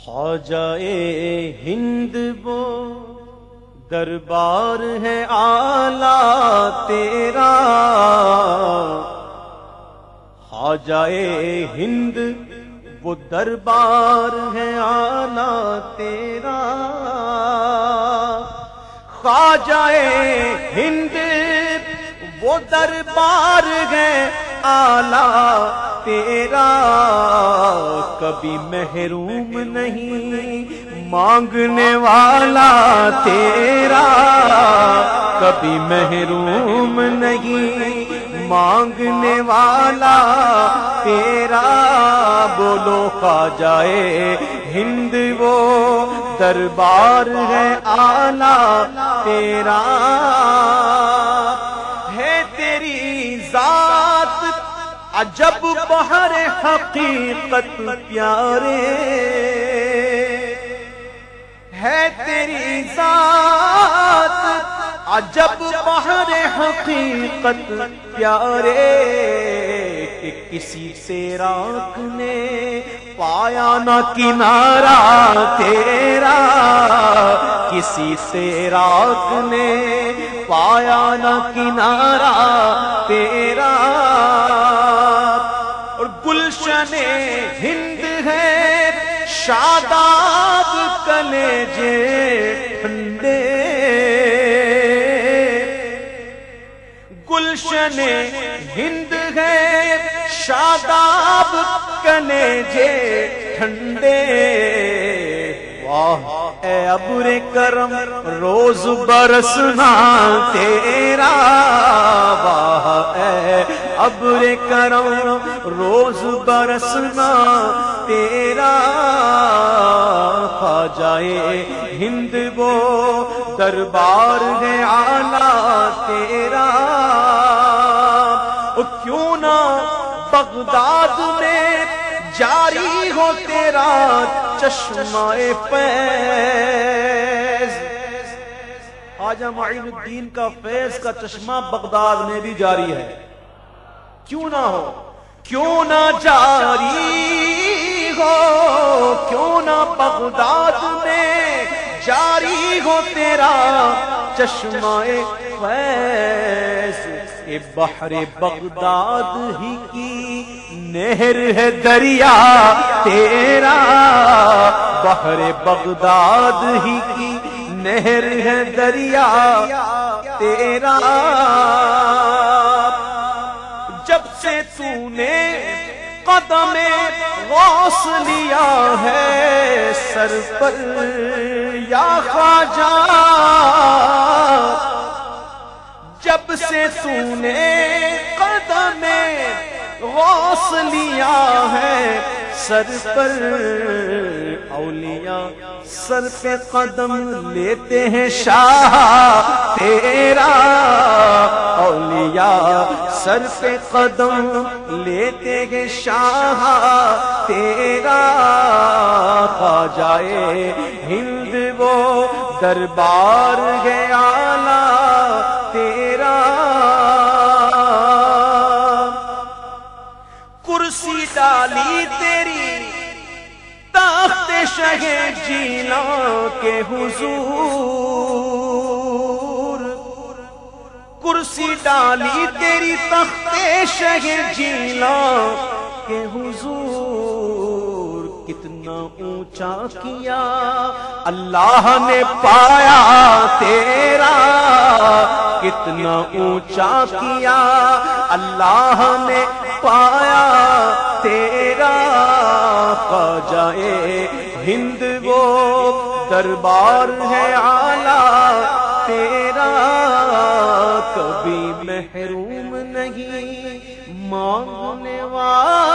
خواجہ ہند وہ دربار ہے اعلیٰ تیرا، خواجہ ہند وہ دربار ہے اعلیٰ تیرا، خواجہ ہند وہ دربار ہے اعلیٰ تیرا، کبھی محروم نہیں مانگنے والا تیرا، کبھی محروم نہیں مانگنے والا تیرا، بولو خواجہ ہند وہ دربار ہے اعلیٰ تیرا، ہے تیری ذات عجب بحر حقیقت پیارے، ہے تیری ذات عجب بحر حقیقت پیارے، کہ کسی سے راک نے پایا نہ کنارہ تیرا، کسی سے راک نے پایا نہ کنارہ تیرا، اور گلشن ہند ہے شاداب کلیجے ٹھنڈے، گلشن ہند ہے شاداب کلیجے ٹھنڈے، واہ اے ابر کرم روز برسنا تیرا، واہ اے ابر کرم روز برسنا تیرا، خواجہ ہند وہ دربار ہے اعلیٰ تیرا، کیوں نہ بغداد میں جاری ہو تیرا چشمہ فیض، خواجہ معین الدین کا فیض کا چشمہ بغداد میں بھی جاری ہے، کیوں نہ ہو، کیوں نہ جاری ہو، کیوں نہ بغداد میں جاری ہو تیرا چشمہ فیض، کہ بحر بغداد ہی کی نہر ہے دریا تیرا، بحر بغداد ہی کی نہر ہے دریا تیرا، جب سے تو نے قدم غوث لیا ہے سر پر یا خواجہ، جب سے تو نے قدم غوث لیا ہے سر پر، اولیاء سر پہ قدم لیتے ہیں شاہ تیرا، اولیاء سر پہ قدم لیتے ہیں شاہ تیرا، خواجہ ہند وہ دربار ہے اعلیٰ تیرا، کرسی ڈالی تیری تخت شہ جینا کے حضور، کرسی ڈالی تیری تخت شہ جینا کے حضور، کتنا اونچا کیا اللہ نے پایا تیرا، کتنا اونچا کیا اللہ نے پایا تیرا، خواجہ ہند وہ دربار ہے اعلیٰ تیرا، کبھی محروم نہیں مانگنے والا